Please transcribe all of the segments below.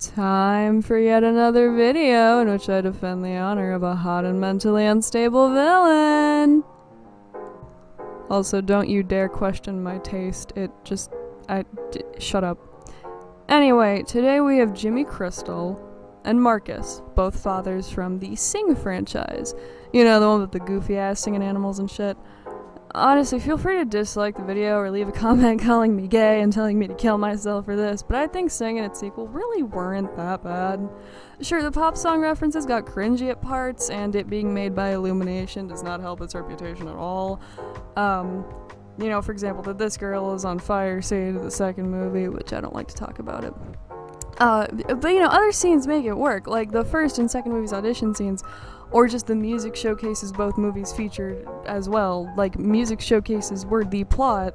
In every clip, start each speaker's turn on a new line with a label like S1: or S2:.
S1: Time for yet another video in which I defend the honor of a hot and mentally unstable villain. Also, don't you dare question my taste. Shut up. Anyway, today we have Jimmy Crystal and Marcus, both fathers from the Sing franchise. You know, the one with the goofy ass singing animals and shit. Honestly, feel free to dislike the video or leave a comment calling me gay and telling me to kill myself for this, but I think Sing and its sequel really weren't that bad. Sure, the pop song references got cringy at parts, and it being made by Illumination does not help its reputation at all. You know, for example, that this girl is on fire scene of the second movie, which I don't like to talk about it. But you know, other scenes make it work, like the first and second movie's audition scenes, or just the music showcases both movies featured as well. Like, music showcases were the plot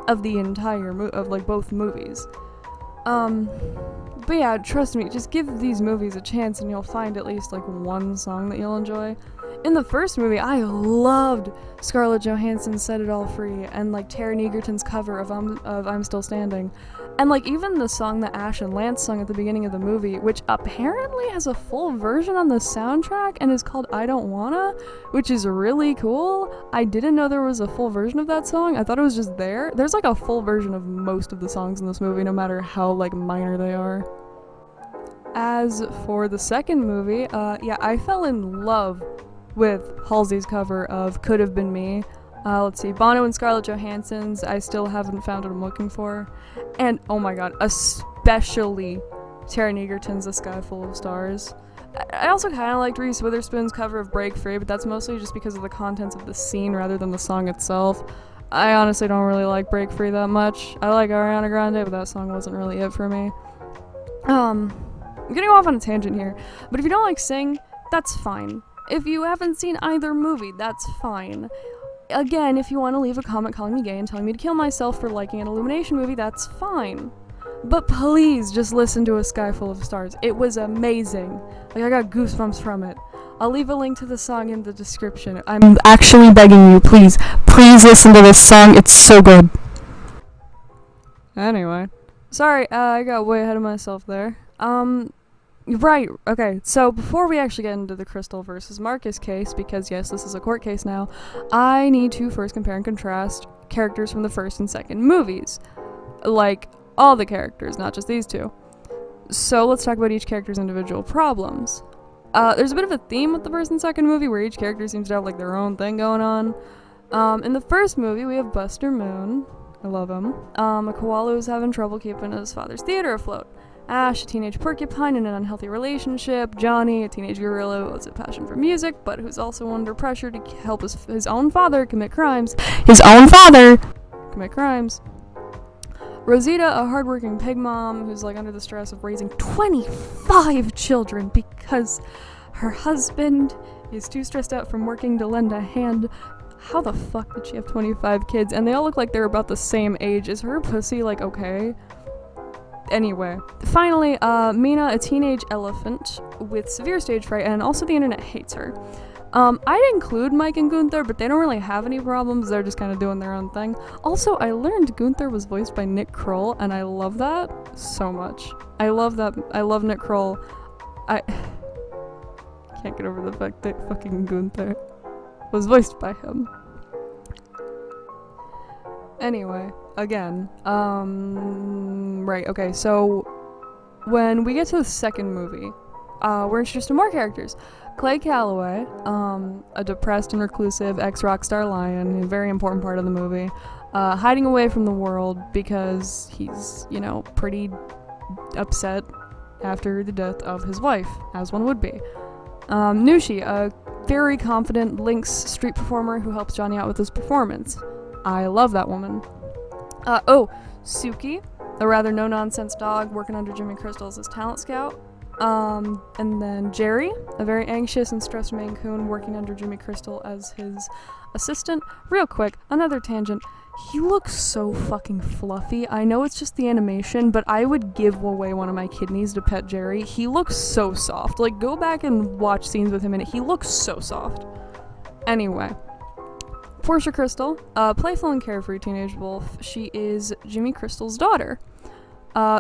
S1: of the entire both movies. But yeah, trust me, just give these movies a chance and you'll find at least like one song that you'll enjoy. In the first movie, I loved Scarlett Johansson's Set It All Free and like Taron Egerton's cover of I'm Still Standing. And like even the song that Ash and Lance sung at the beginning of the movie, which apparently has a full version on the soundtrack and is called I Don't Wanna, which is really cool. I didn't know there was a full version of that song. I thought it was just there. There's like a full version of most of the songs in this movie, no matter how like minor they are. As for the second movie, yeah, I fell in love with Halsey's cover of Could Have Been Me. Let's see, Bono and Scarlett Johansson's I Still Haven't Found What I'm Looking For. And, oh my god, especially Taron Egerton's A Sky Full of Stars. I also kind of liked Reese Witherspoon's cover of Break Free, but that's mostly just because of the contents of the scene rather than the song itself. I honestly don't really like Break Free that much. I like Ariana Grande, but that song wasn't really it for me. I'm getting off on a tangent here, but if you don't like Sing, that's fine. If you haven't seen either movie, that's fine. Again, if you want to leave a comment calling me gay and telling me to kill myself for liking an Illumination movie, that's fine. But please just listen to A Sky Full of Stars. It was amazing. Like, I got goosebumps from it. I'll leave a link to the song in the description. I'm actually begging you, please listen to this song. It's so good. Anyway. Sorry, I got way ahead of myself there. Right, okay, so before we actually get into the Crystal versus Marcus case, because yes, this is a court case now, I need to first compare and contrast characters from the first and second movies. Like, all the characters, not just these two. So let's talk about each character's individual problems. There's a bit of a theme with the first and second movie, where each character seems to have like their own thing going on. In the first movie, we have Buster Moon. I love him. A koala who's having trouble keeping his father's theater afloat. Ash, a teenage porcupine in an unhealthy relationship. Johnny, a teenage gorilla who has a passion for music, but who's also under pressure to help his own father commit crimes. Rosita, a hardworking pig mom who's like under the stress of raising 25 children because her husband is too stressed out from working to lend a hand. How the fuck did she have 25 kids? And they all look like they're about the same age. Is her pussy like okay? Anyway, finally, Mina, a teenage elephant with severe stage fright, and also the internet hates her. I'd include Mike and Gunther, but they don't really have any problems, they're just kind of doing their own thing. Also, I learned Gunther was voiced by Nick Kroll, and I love that so much. I love Nick Kroll. I can't get over the fact that fucking Gunther was voiced by him. Anyway, again, right, okay, so when we get to the second movie, we're introduced to more characters. Clay Calloway, a depressed and reclusive ex-rock star lion, a very important part of the movie, hiding away from the world because he's, you know, pretty upset after the death of his wife, as one would be. Nushi, a very confident Lynx street performer who helps Johnny out with his performance. I love that woman. Suki, a rather no-nonsense dog working under Jimmy Crystal as his talent scout. And then Jerry, a very anxious and stressed Maine Coon working under Jimmy Crystal as his assistant. Real quick, another tangent. He looks so fucking fluffy. I know it's just the animation, but I would give away one of my kidneys to pet Jerry. He looks so soft. Like, go back and watch scenes with him in it. He looks so soft. Anyway. Portia Crystal, a playful and carefree teenage wolf. She is Jimmy Crystal's daughter.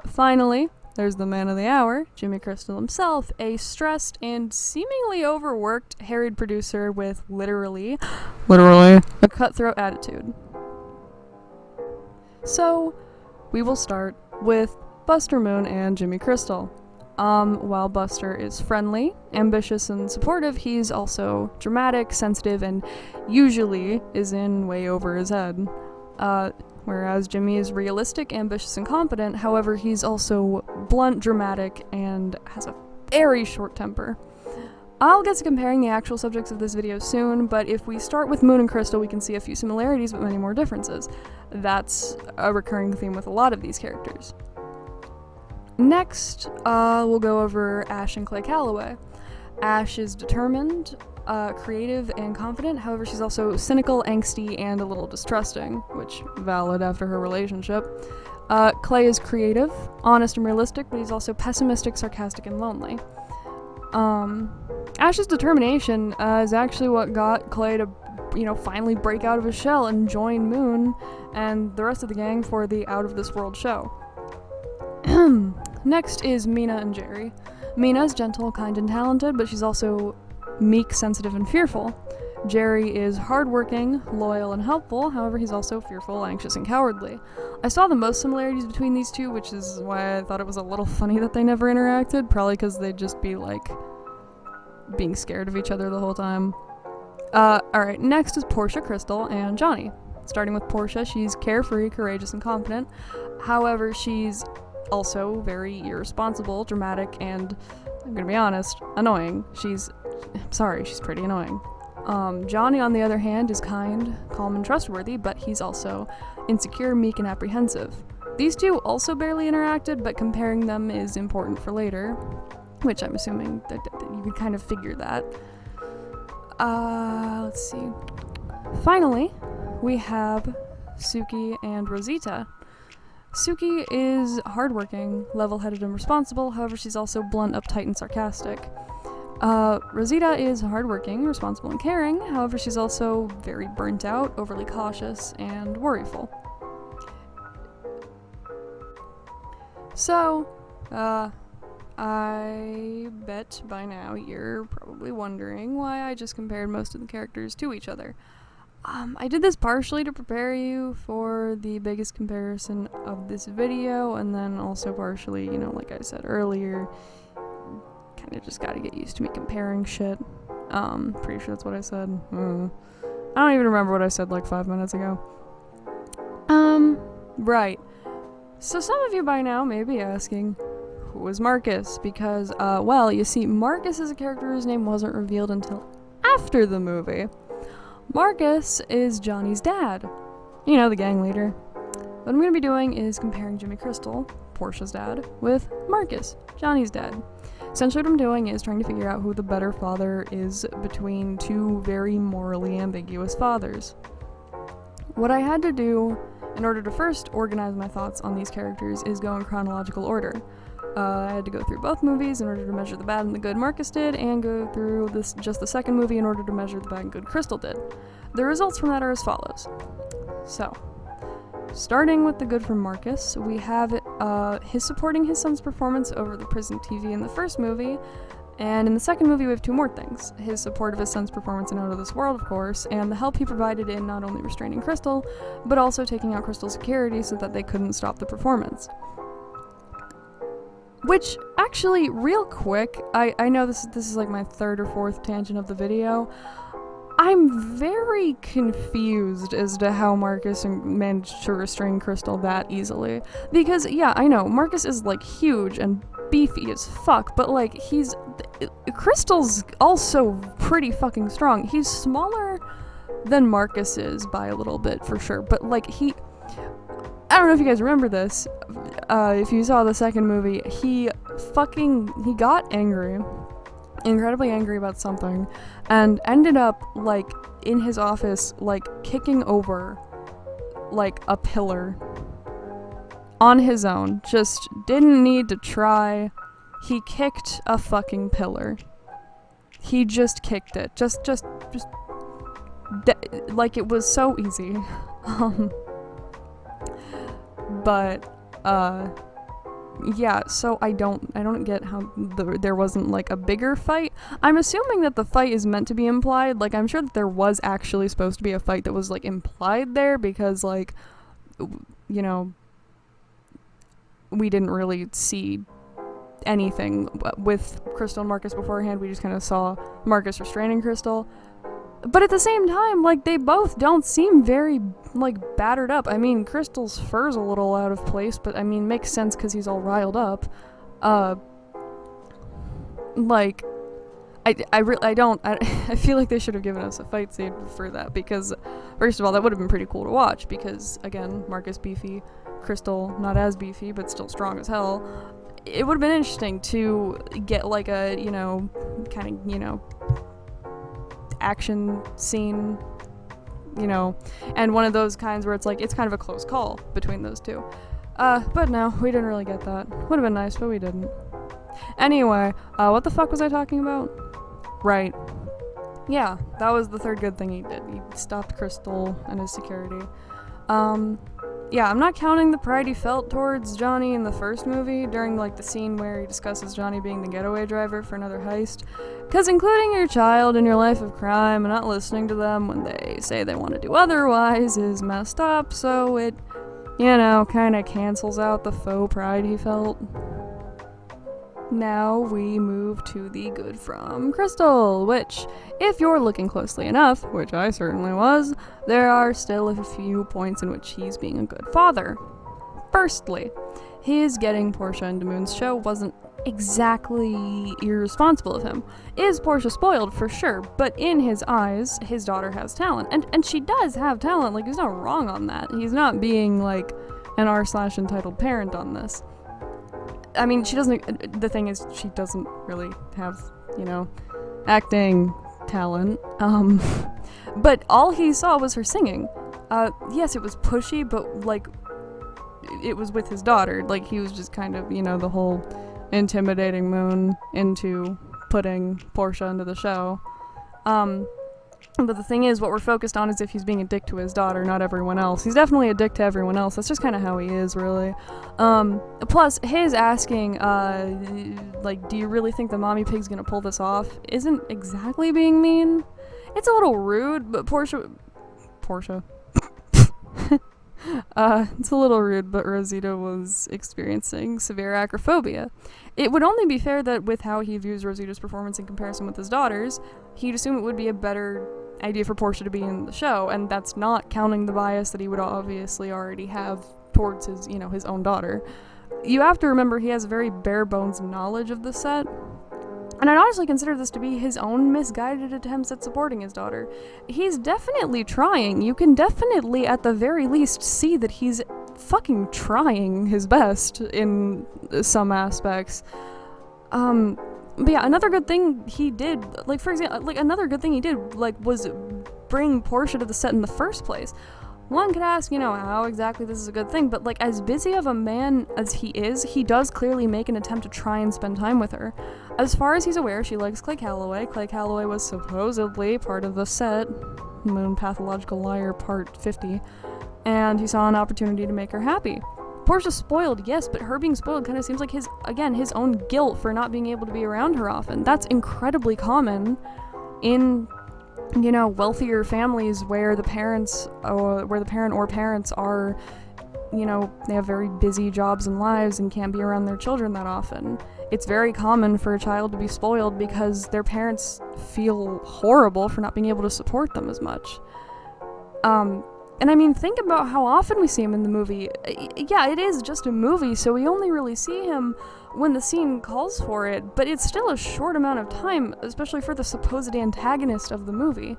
S1: Finally, there's the man of the hour, Jimmy Crystal himself, a stressed and seemingly overworked, harried producer with literally, a cutthroat attitude. So, we will start with Buster Moon and Jimmy Crystal. While Buster is friendly, ambitious, and supportive, he's also dramatic, sensitive, and usually is in way over his head. Whereas Jimmy is realistic, ambitious, and confident, however, he's also blunt, dramatic, and has a very short temper. I'll get to comparing the actual subjects of this video soon, but if we start with Moon and Crystal, we can see a few similarities but many more differences. That's a recurring theme with a lot of these characters. Next, we'll go over Ash and Clay Calloway. Ash is determined, creative, and confident, however she's also cynical, angsty, and a little distrusting, which valid after her relationship. Clay is creative, honest, and realistic, but he's also pessimistic, sarcastic, and lonely. Ash's determination is actually what got Clay to, finally break out of his shell and join Moon and the rest of the gang for the Out of This World show. Next is Mina and Jerry. Mina is gentle, kind, and talented, but she's also meek, sensitive, and fearful. Jerry is hardworking, loyal, and helpful, however he's also fearful, anxious, and cowardly. I saw the most similarities between these two, which is why I thought it was a little funny that they never interacted, probably because they'd just be, being scared of each other the whole time. Alright, next is Portia, Crystal, and Johnny. Starting with Portia, she's carefree, courageous, and confident. However, she's also very irresponsible, dramatic, and, I'm gonna be honest, annoying. She's pretty annoying. Johnny, on the other hand, is kind, calm, and trustworthy, but he's also insecure, meek, and apprehensive. These two also barely interacted, but comparing them is important for later, which I'm assuming that you could kind of figure that. Let's see. Finally, we have Suki and Rosita. Suki is hardworking, level-headed, and responsible, however she's also blunt, uptight, and sarcastic. Rosita is hardworking, responsible, and caring, however she's also very burnt out, overly cautious, and worryful. So, I bet by now you're probably wondering why I just compared most of the characters to each other. I did this partially to prepare you for the biggest comparison of this video, and then also partially, like I said earlier, kinda just gotta get used to me comparing shit. Pretty sure that's what I said. I don't even remember what I said 5 minutes ago. Right. So some of you by now may be asking, who is Marcus? Because, you see, Marcus is a character whose name wasn't revealed until after the movie. Marcus is Johnny's dad. The gang leader. What I'm going to be doing is comparing Jimmy Crystal, Portia's dad, with Marcus, Johnny's dad. Essentially what I'm doing is trying to figure out who the better father is between two very morally ambiguous fathers. What I had to do in order to first organize my thoughts on these characters is go in chronological order. I had to go through both movies in order to measure the bad and the good Marcus did, and go through just the second movie in order to measure the bad and good Crystal did. The results from that are as follows. So, starting with the good from Marcus, we have his supporting his son's performance over the prison TV in the first movie, and in the second movie we have two more things. His support of his son's performance in Out of This World, of course, and the help he provided in not only restraining Crystal, but also taking out Crystal's security so that they couldn't stop the performance. Which, actually, real quick, I know this is my third or fourth tangent of the video. I'm very confused as to how Marcus managed to restrain Crystal that easily. Because, yeah, I know, Marcus is, huge and beefy as fuck, but, Crystal's also pretty fucking strong. He's smaller than Marcus is by a little bit, for sure, but, I don't know if you guys remember this. If you saw the second movie, he got angry, incredibly angry about something, and ended up, in his office, kicking over, a pillar on his own. Just didn't need to try. He kicked a fucking pillar. He just kicked it. It was so easy. But, yeah, so I don't get how there wasn't like a bigger fight. I'm assuming that the fight is meant to be implied. Like, I'm sure that there was actually supposed to be a fight that was like implied there, because like, you know, we didn't really see anything with Crystal and Marcus beforehand. We just kind of saw Marcus restraining Crystal. But at the same time, like, they both don't seem very, like, battered up. I mean, Crystal's fur's a little out of place, but, I mean, makes sense because he's all riled up. Like, I feel like they should have given us a fight scene for that, because, first of all, that would have been pretty cool to watch, because, again, Marcus beefy, Crystal not as beefy, but still strong as hell. It would have been interesting to get, like, a, you know, kind of, you know, action scene, you know, and one of those kinds where it's like, it's kind of a close call between those two. But no, we didn't really get that. Would have been nice, but we didn't. Anyway, what the fuck was I talking about? Right. Yeah, that was the third good thing he did. He stopped Crystal and his security. Yeah, I'm not counting the pride he felt towards Johnny in the first movie during, like, the scene where he discusses Johnny being the getaway driver for another heist. Because including your child in your life of crime and not listening to them when they say they want to do otherwise is messed up, so it, you know, kind of cancels out the faux pride he felt. Now we move to the good from Crystal, which, if you're looking closely enough, which I certainly was, there are still a few points in which he's being a good father. Firstly, his getting Portia into Moon's show wasn't exactly irresponsible of him. Is Portia spoiled? For sure, but in his eyes, his daughter has talent, and she does have talent, like, he's not wrong on that. He's not being, like, an r/entitled parent on this. I mean, she doesn't, the thing is, she doesn't really have, you know, acting talent, but all he saw was her singing. Yes, it was pushy, but, like, it was with his daughter. Like, he was just kind of, you know, the whole intimidating Moon into putting Portia into the show. But the thing is, what we're focused on is if he's being a dick to his daughter, not everyone else. He's definitely a dick to everyone else. That's just kind of how he is, really. Plus, his asking, like, do you really think the mommy pig's gonna pull this off, isn't exactly being mean. It's a little rude, but Portia. It's a little rude, but Rosita was experiencing severe acrophobia. It would only be fair that with how he views Rosita's performance in comparison with his daughter's, he'd assume it would be a better idea for Portia to be in the show, and that's not counting the bias that he would obviously already have towards his, you know, his own daughter. You have to remember he has very bare bones knowledge of the set, and I'd honestly consider this to be his own misguided attempts at supporting his daughter. He's definitely trying. You can definitely, at the very least, see that he's fucking trying his best in some aspects. But yeah, another good thing he did, like, for example, like, another good thing he did, like, was bring Portia to the set in the first place. One could ask, you know, how exactly this is a good thing, but, like, as busy of a man as he is, he does clearly make an attempt to try and spend time with her. As far as he's aware, she likes Clay Calloway. Clay Calloway was supposedly part of the set, Moon Pathological Liar Part 50, and he saw an opportunity to make her happy. Portia's spoiled, yes, but her being spoiled kind of seems like his own guilt for not being able to be around her often. That's incredibly common in, you know, wealthier families where the parent or parents are, you know, they have very busy jobs and lives and can't be around their children that often. It's very common for a child to be spoiled because their parents feel horrible for not being able to support them as much. And I mean, think about how often we see him in the movie. Yeah, it is just a movie, so we only really see him when the scene calls for it, but it's still a short amount of time, especially for the supposed antagonist of the movie.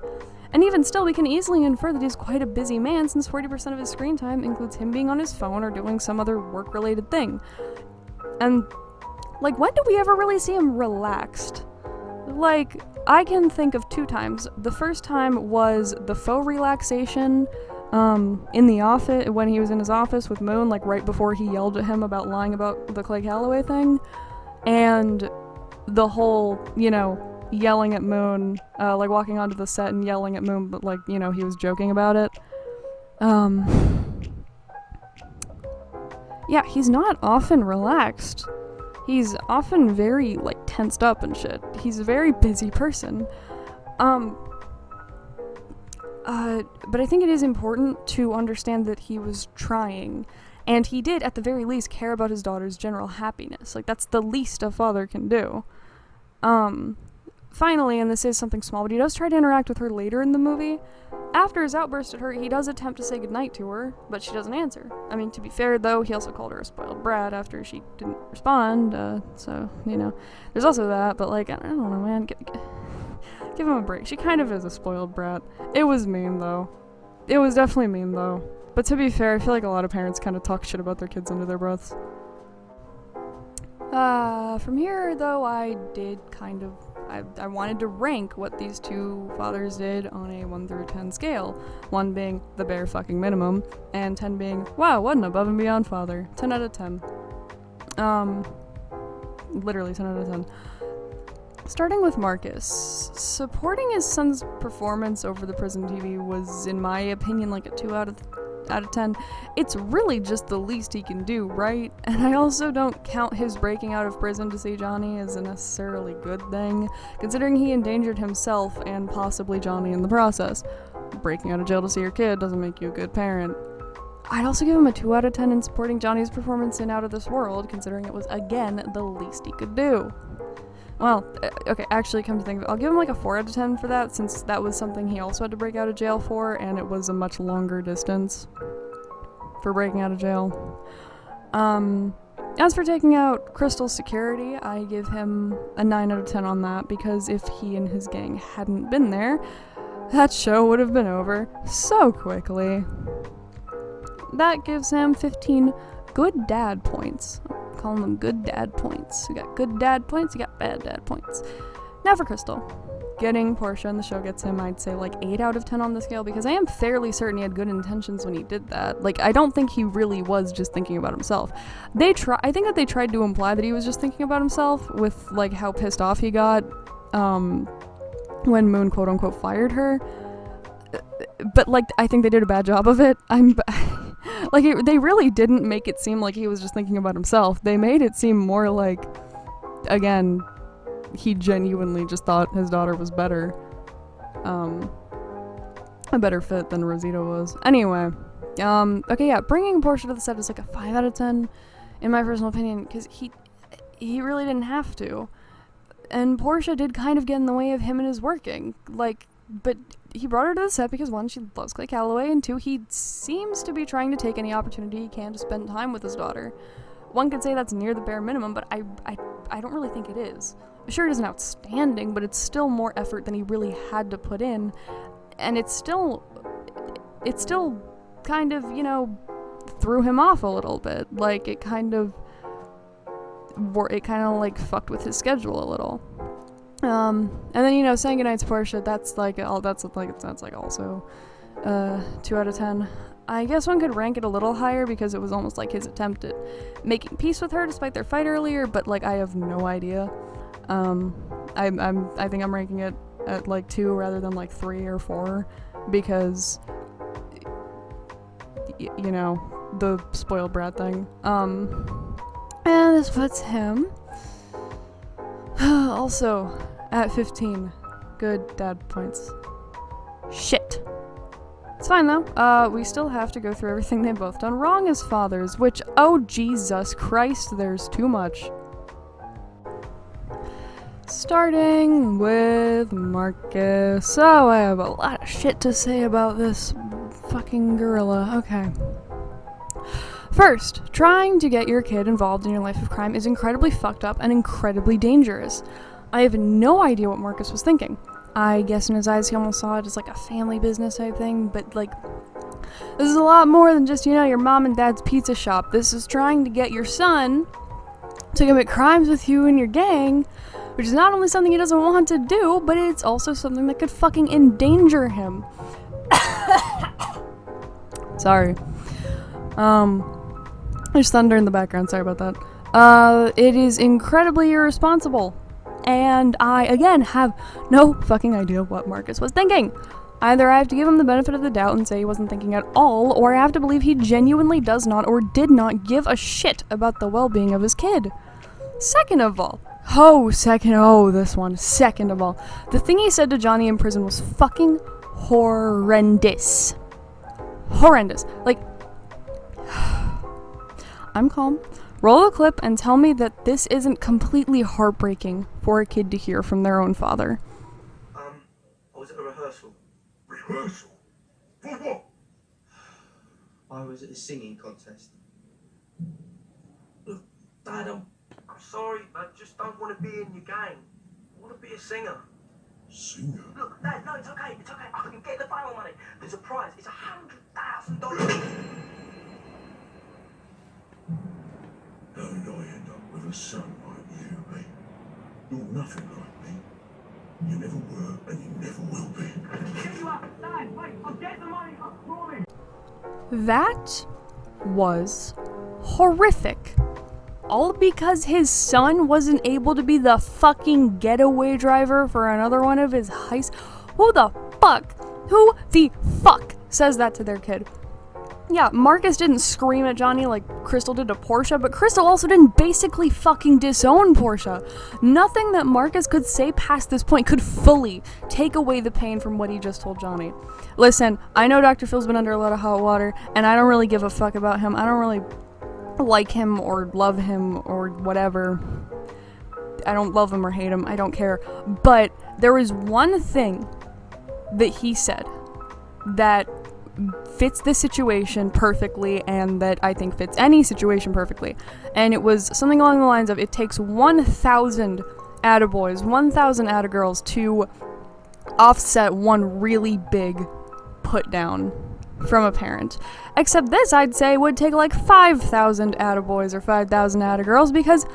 S1: And even still, we can easily infer that he's quite a busy man, since 40% of his screen time includes him being on his phone or doing some other work-related thing. And, like, when do we ever really see him relaxed? Like, I can think of 2 times. The first time was the faux relaxation in the office, when he was in his office with Moon, like right before he yelled at him about lying about the Clay Calloway thing, and the whole, you know, yelling at Moon, like walking onto the set and yelling at Moon, but, like, you know, he was joking about it. yeah, he's not often relaxed. He's often very, like, tensed up and shit. He's a very busy person. But I think it is important to understand that he was trying, and he did, at the very least, care about his daughter's general happiness. Like, that's the least a father can do. Finally, and this is something small, but he does try to interact with her later in the movie. After his outburst at her, he does attempt to say goodnight to her, but she doesn't answer. I mean, to be fair, though, he also called her a spoiled brat after she didn't respond, so, you know, there's also that, but, like, I don't know, man, give him a break. She kind of is a spoiled brat. It was mean, though. It was definitely mean, though. But to be fair, I feel like a lot of parents kind of talk shit about their kids under their breaths. From here, though, I did kind of... I wanted to rank what these two fathers did on a 1 through 10 scale. 1 being the bare fucking minimum, and 10 being, wow, what an above and beyond father. 10 out of 10. Literally 10 out of 10. Starting with Marcus, supporting his son's performance over the prison TV was, in my opinion, like a 2 out of 10. It's really just the least he can do, right? And I also don't count his breaking out of prison to see Johnny as a necessarily good thing, considering he endangered himself and possibly Johnny in the process. Breaking out of jail to see your kid doesn't make you a good parent. I'd also give him a 2 out of 10 in supporting Johnny's performance in Out of This World, considering it was, again, the least he could do. Well, okay, actually, come to think of it, I'll give him like a 4 out of 10 for that, since that was something he also had to break out of jail for, and it was a much longer distance for breaking out of jail. As for taking out Crystal's security, I give him a 9 out of 10 on that, because if he and his gang hadn't been there, that show would have been over so quickly. That gives him 15 good dad points. Calling them good dad points. You got good dad points, you got bad dad points. Now for Crystal. Getting Portia in the show gets him, I'd say, like 8 out of 10 on the scale, because I am fairly certain he had good intentions when he did that. Like, I don't think he really was just thinking about himself. I think that they tried to imply that he was just thinking about himself with, like, how pissed off he got when Moon quote-unquote fired her. But, like, I think they did a bad job of it. They really didn't make it seem like he was just thinking about himself. They made it seem more like, again, he genuinely just thought his daughter was better. A better fit than Rosita was. Anyway, okay, yeah, bringing Portia to the set is like a 5 out of 10, in my personal opinion, because he really didn't have to. And Portia did kind of get in the way of him and his working. But he brought her to the set because 1, she loves Clay Calloway, and 2, he seems to be trying to take any opportunity he can to spend time with his daughter. One could say that's near the bare minimum, but I don't really think it is. Sure, it isn't outstanding, but it's still more effort than he really had to put in, and it's still kind of, you know, threw him off a little bit. Like, it kind of like fucked with his schedule a little. And then, you know, saying goodnight to Portia, that's also 2 out of 10. I guess one could rank it a little higher because it was almost like his attempt at making peace with her despite their fight earlier, but like I have no idea. I think I'm ranking it at like 2 rather than like 3 or 4 because you know, the spoiled brat thing. And this puts him also at 15 good dad points. Shit. It's fine though. We still have to go through everything they've both done wrong as fathers, which, oh Jesus Christ, there's too much. Starting with Marcus. Oh, I have a lot of shit to say about this fucking gorilla. Okay. First, trying to get your kid involved in your life of crime is incredibly fucked up and incredibly dangerous. I have no idea what Marcus was thinking. I guess in his eyes he almost saw it as like a family business type thing, but like, this is a lot more than just, you know, your mom and dad's pizza shop. This is trying to get your son to commit crimes with you and your gang, which is not only something he doesn't want to do, but it's also something that could fucking endanger him. Sorry. There's thunder in the background, sorry about that. It is incredibly irresponsible. And I, again, have no fucking idea what Marcus was thinking. Either I have to give him the benefit of the doubt and say he wasn't thinking at all, or I have to believe he genuinely does not or did not give a shit about the well-being of his kid. Second of all, second of all, the thing he said to Johnny in prison was fucking horrendous. Horrendous. Like, I'm calm. Roll the clip and tell me that this isn't completely heartbreaking for a kid to hear from their own father.
S2: I was at a rehearsal.
S3: Rehearsal? For what?
S2: I was at a singing contest. Look, Dad, I'm sorry. I just don't want to be in your gang. I want to be a singer.
S3: Singer?
S2: Look, Dad, no, it's okay. It's okay. I can get the final money. There's a prize. It's $100,000.
S3: How did I end up with a son like you, mate? You're nothing like me. You never were, and you never will be.
S2: Get you up, Dad. Wait, I'll get the money. I promise.
S1: That was horrific. All because his son wasn't able to be the fucking getaway driver for another one of his heists. Who the fuck says that to their kid? Yeah, Marcus didn't scream at Johnny like Crystal did to Portia, but Crystal also didn't basically fucking disown Portia. Nothing that Marcus could say past this point could fully take away the pain from what he just told Johnny. Listen, I know Dr. Phil's been under a lot of hot water, and I don't really give a fuck about him. I don't really like him or love him or whatever. I don't love him or hate him. I don't care. But there is one thing that he said that fits this situation perfectly, and that I think fits any situation perfectly. And it was something along the lines of, it takes 1,000 attaboys, 1,000 attagirls to offset one really big put down from a parent. Except this, I'd say, would take like 5,000 attaboys or 5,000 attagirls, because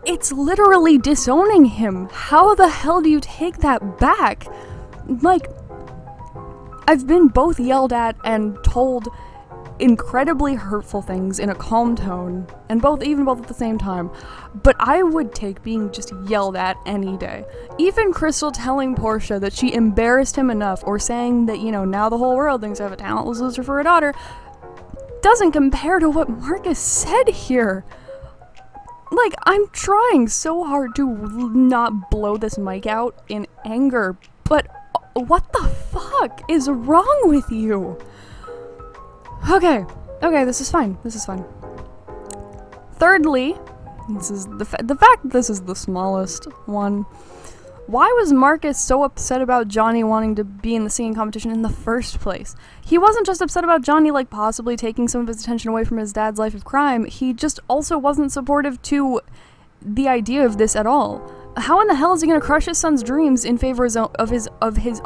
S1: it's literally disowning him. How the hell do you take that back? Like, I've been both yelled at and told incredibly hurtful things in a calm tone, and both at the same time, but I would take being just yelled at any day. Even Crystal telling Portia that she embarrassed him enough, or saying that, now the whole world thinks I have a talentless loser for a daughter, doesn't compare to what Marcus said here. Like, I'm trying so hard to not blow this mic out in anger, but what the fuck is wrong with you? Okay, this is fine. Thirdly, this is the fact that this is the smallest one. Why was Marcus so upset about Johnny wanting to be in the singing competition in the first place? He wasn't just upset about Johnny, like, possibly taking some of his attention away from his dad's life of crime. He just also wasn't supportive to the idea of this at all. How in the hell is he going to crush his son's dreams in favor of his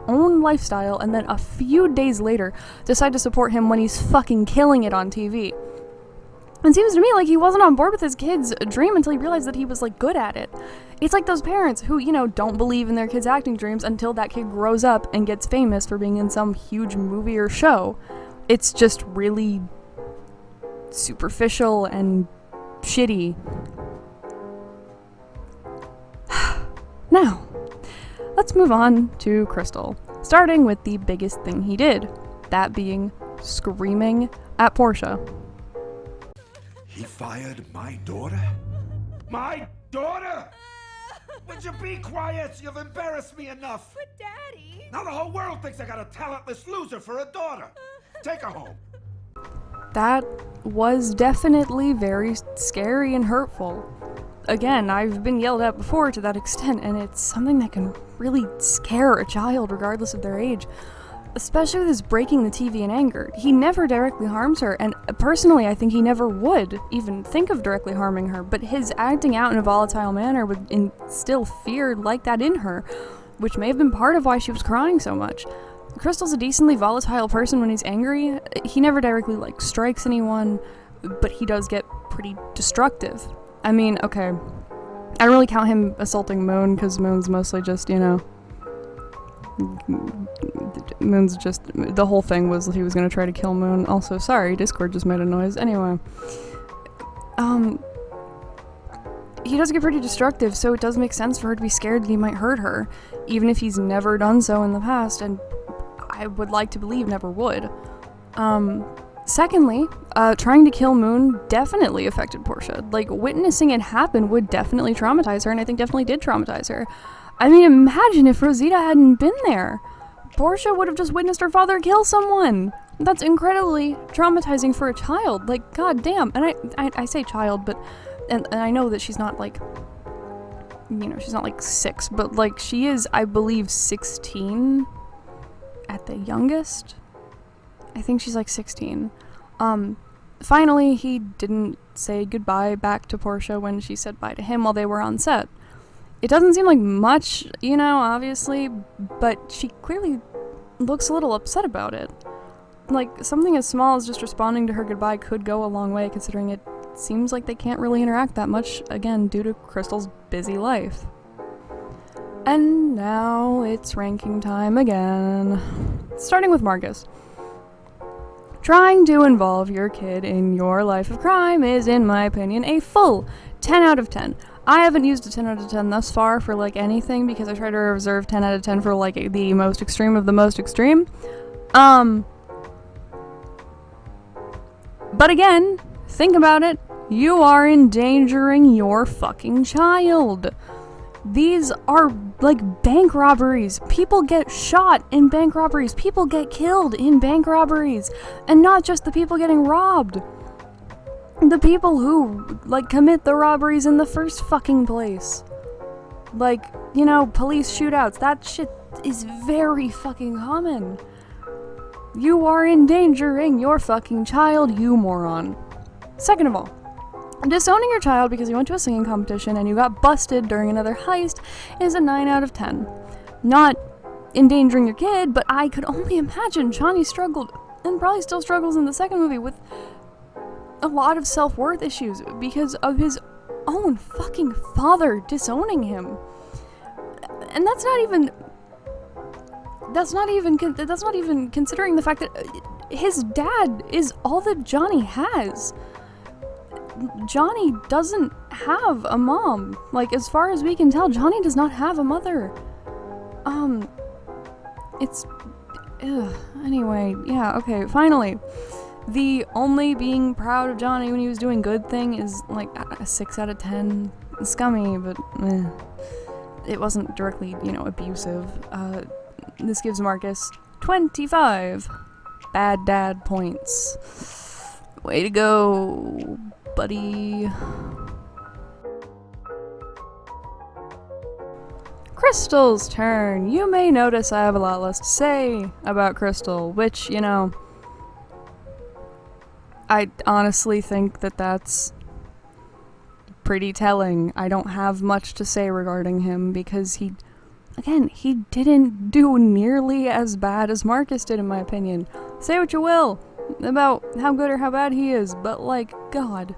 S1: own lifestyle, and then a few days later decide to support him when he's fucking killing it on TV? It seems to me like he wasn't on board with his kid's dream until he realized that he was, like, good at it. It's like those parents who, don't believe in their kid's acting dreams until that kid grows up and gets famous for being in some huge movie or show. It's just really superficial and shitty. Now, let's move on to Crystal, starting with the biggest thing he did, that being screaming at Portia.
S3: He fired my daughter? My daughter? Would you be quiet? You've embarrassed me enough.
S4: But Daddy...
S3: Now the whole world thinks I got a talentless loser for a daughter. Take her home.
S1: That was definitely very scary and hurtful. Again, I've been yelled at before to that extent, and it's something that can really scare a child regardless of their age. Especially with his breaking the TV in anger. He never directly harms her, and personally I think he never would even think of directly harming her, but his acting out in a volatile manner would instill fear like that in her, which may have been part of why she was crying so much. Crystal's a decently volatile person when he's angry. He never directly, strikes anyone, but he does get pretty destructive. I mean, okay, I don't really count him assaulting Moon, because Moon's mostly just, Moon's just, the whole thing was he was gonna try to kill Moon. Also, sorry, Discord just made a noise. Anyway, he does get pretty destructive, so it does make sense for her to be scared that he might hurt her, even if he's never done so in the past. And I would like to believe never would. Secondly, trying to kill Moon definitely affected Portia. Like, witnessing it happen would definitely traumatize her, and I think definitely did traumatize her. I mean, imagine if Rosita hadn't been there. Portia would have just witnessed her father kill someone. That's incredibly traumatizing for a child. Like, goddamn. And I say child, but and I know that she's not like, you know, she's not like 6, but like she is, I believe, 16 at the youngest. I think she's like 16. Finally, he didn't say goodbye back to Portia when she said bye to him while they were on set. It doesn't seem like much, you know, obviously, but she clearly looks a little upset about it. Like, something as small as just responding to her goodbye could go a long way, considering it seems like they can't really interact that much, again, due to Crystal's busy life. And now it's ranking time again. Starting with Marcus. Trying to involve your kid in your life of crime is, in my opinion, a full 10 out of 10. I haven't used a 10 out of 10 thus far for, like, anything, because I try to reserve 10 out of 10 for, like, the most extreme of the most extreme. But again, think about it. You are endangering your fucking child. These are, like, bank robberies. People get shot in bank robberies. People get killed in bank robberies. And not just the people getting robbed. The people who, like, commit the robberies in the first fucking place. Like, you know, police shootouts. That shit is very fucking common. You are endangering your fucking child, you moron. Second of all, disowning your child because you went to a singing competition and you got busted during another heist is a 9 out of 10. Not endangering your kid, but I could only imagine Johnny struggled, and probably still struggles in the second movie, with a lot of self-worth issues because of his own fucking father disowning him. And that's not even considering the fact that his dad is all that Johnny has. Johnny doesn't have a mom. Like, as far as we can tell, Johnny does not have a mother. Anyway, yeah, okay, finally. The only being proud of Johnny when he was doing good thing is, like, a 6 out of 10. Scummy, but it wasn't directly, you know, abusive. This gives Marcus 25 bad dad points. Way to go, buddy. Crystal's turn. You may notice I have a lot less to say about Crystal, which, you know, I honestly think that that's pretty telling. I don't have much to say regarding him because he didn't do nearly as bad as Marcus did, in my opinion. Say what you will about how good or how bad he is, but, like, God.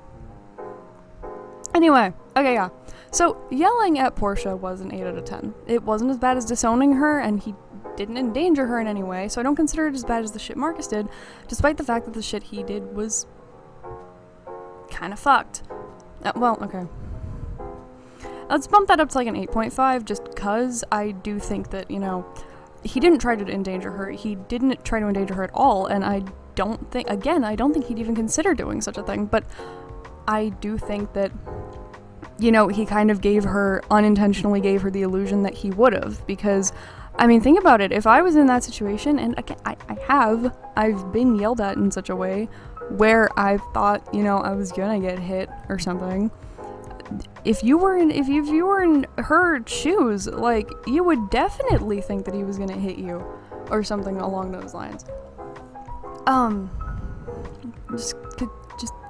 S1: Anyway, okay, yeah. So, yelling at Portia was an 8 out of 10. It wasn't as bad as disowning her, and he didn't endanger her in any way, so I don't consider it as bad as the shit Marcus did, despite the fact that the shit he did was kind of fucked. Well, okay. Let's bump that up to like an 8.5, just because I do think that, you know, he didn't try to endanger her. He didn't try to endanger her at all, and I don't think he'd even consider doing such a thing, but I do think that, you know, he kind of unintentionally gave her the illusion that he would have, because, I mean, think about it. If I was in that situation, and again, I've been yelled at in such a way where I thought, you know, I was gonna get hit or something. If you were in her shoes, like, you would definitely think that he was gonna hit you or something along those lines.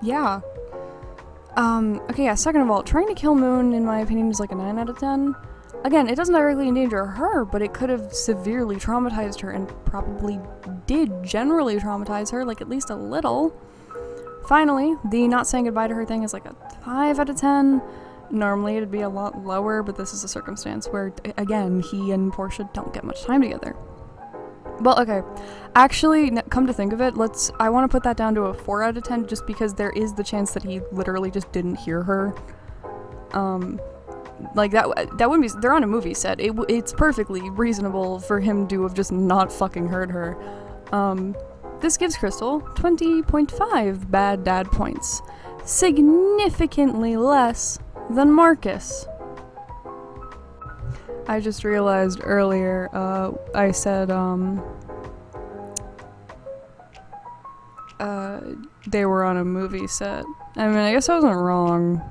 S1: Yeah. Okay, yeah, second of all, trying to kill Moon, in my opinion, is like a 9 out of 10. Again, it doesn't directly endanger her, but it could have severely traumatized her, and probably did generally traumatize her, like, at least a little. Finally, the not saying goodbye to her thing is like a 5 out of 10. Normally it'd be a lot lower, but this is a circumstance where, again, he and Portia don't get much time together. Well, okay. Actually, come to think of it, I want to put that down to a 4 out of 10, just because there is the chance that he literally just didn't hear her. Like, that wouldn't be, they're on a movie set. It's perfectly reasonable for him to have just not fucking heard her. This gives Crystal 20.5 bad dad points. Significantly less than Marcus. I just realized earlier, I said, they were on a movie set. I mean, I guess I wasn't wrong.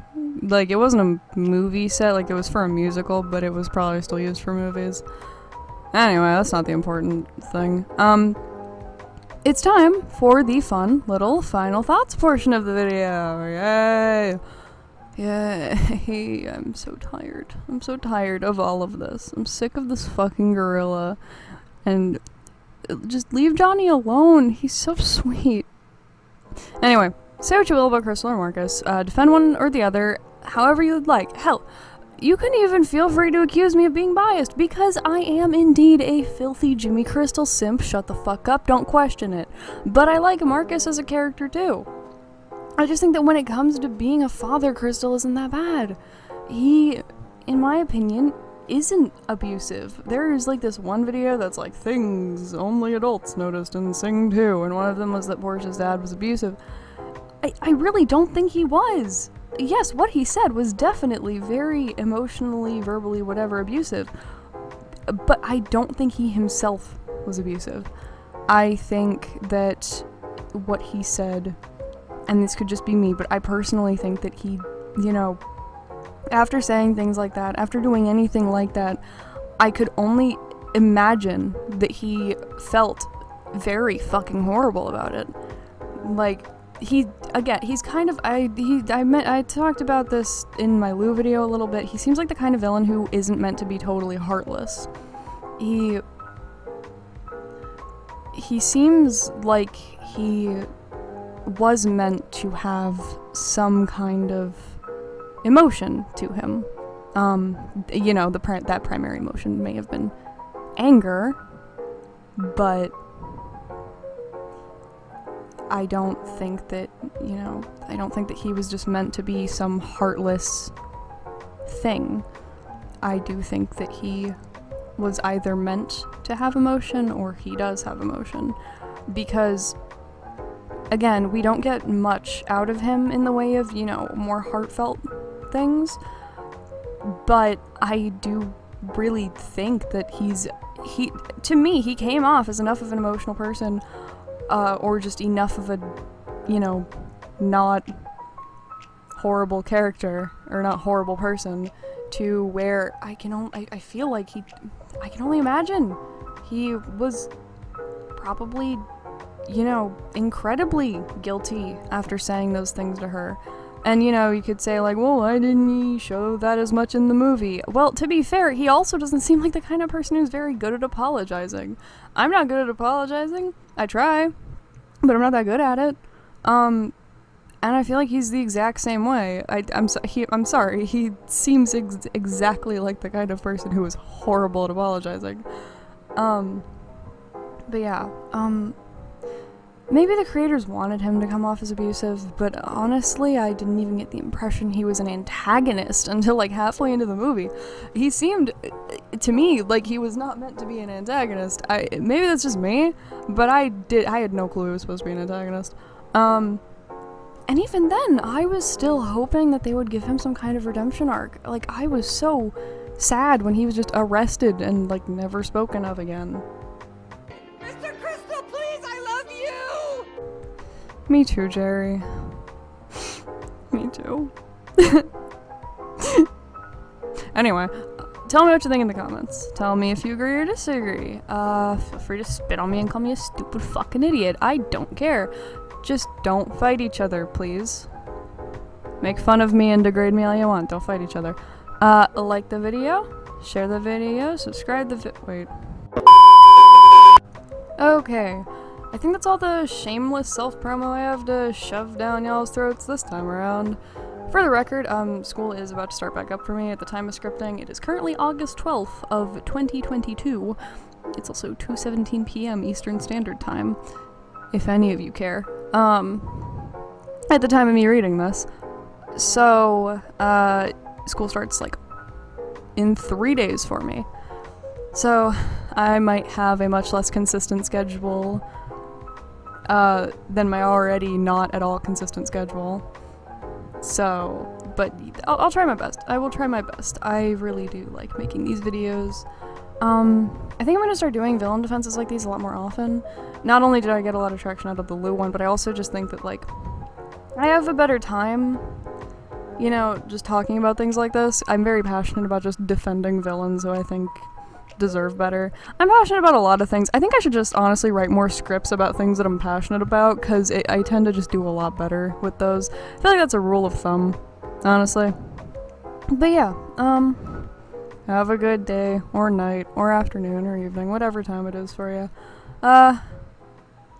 S1: Like, it wasn't a movie set, like, it was for a musical, but it was probably still used for movies. Anyway, that's not the important thing. It's time for the fun little final thoughts portion of the video. Yay! Yay! I'm so tired. I'm so tired of all of this. I'm sick of this fucking gorilla. And just leave Johnny alone. He's so sweet. Anyway, say what you will about Crystal or Marcus. Defend one or the other, however you'd like. Hell, you can even feel free to accuse me of being biased, because I am indeed a filthy Jimmy Crystal simp. Shut the fuck up, don't question it. But I like Marcus as a character too. I just think that when it comes to being a father, Crystal isn't that bad. He, in my opinion, isn't abusive. There's like this one video that's like things only adults noticed in Sing 2, and one of them was that Portia's dad was abusive. I really don't think he was. Yes, what he said was definitely very emotionally, verbally, whatever, abusive. But I don't think he himself was abusive. I think that what he said, and this could just be me, but I personally think that he, you know, after saying things like that, after doing anything like that, I could only imagine that he felt very fucking horrible about it. Like, he's kind of, I talked about this in my Lou video a little bit. He seems like the kind of villain who isn't meant to be totally heartless. He seems like he was meant to have some kind of emotion to him. You know, that primary emotion may have been anger, but I don't think that, you know, I don't think that he was just meant to be some heartless thing. I do think that he was either meant to have emotion or he does have emotion, because again, we don't get much out of him in the way of, you know, more heartfelt things, but I do really think that to me, he came off as enough of an emotional person, or just enough of a, you know, not horrible character, or not horrible person, to where I feel like I can only imagine he was probably, you know, incredibly guilty after saying those things to her. And, you know, you could say, like, well, why didn't he show that as much in the movie? Well, to be fair, he also doesn't seem like the kind of person who's very good at apologizing. I'm not good at apologizing. I try, but I'm not that good at it. And I feel like he's the exact same way. I'm sorry, he seems exactly like the kind of person who is horrible at apologizing. But yeah, maybe the creators wanted him to come off as abusive, but honestly, I didn't even get the impression he was an antagonist until like halfway into the movie. He seemed, to me, like he was not meant to be an antagonist. Maybe that's just me, but I had no clue he was supposed to be an antagonist. And even then, I was still hoping that they would give him some kind of redemption arc. Like, I was so sad when he was just arrested and like never spoken of again. Me too, Jerry. Me too. Anyway, tell me what you think in the comments. Tell me if you agree or disagree. Feel free to spit on me and call me a stupid fucking idiot. I don't care. Just don't fight each other, please. Make fun of me and degrade me all you want. Don't fight each other. Like the video, share the video, subscribe wait. Okay. I think that's all the shameless self-promo I have to shove down y'all's throats this time around. For the record, school is about to start back up for me at the time of scripting. It is currently August 12th of 2022. It's also 2:17 p.m. Eastern Standard Time, if any of you care. At the time of me reading this. So, school starts, like, in 3 days for me. So I might have a much less consistent schedule than my already not at all consistent schedule. So, but I'll try my best. I will try my best. I really do like making these videos. I think I'm gonna start doing villain defenses like these a lot more often. Not only did I get a lot of traction out of the Lou one, but I also just think that, like, I have a better time, you know, just talking about things like this. I'm very passionate about just defending villains who I think deserve better. I'm passionate about a lot of things. I think I should just honestly write more scripts about things that I'm passionate about, because I tend to just do a lot better with those. I feel like that's a rule of thumb, honestly. But yeah, have a good day, or night, or afternoon, or evening, whatever time it is for you.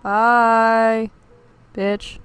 S1: Bye, bitch.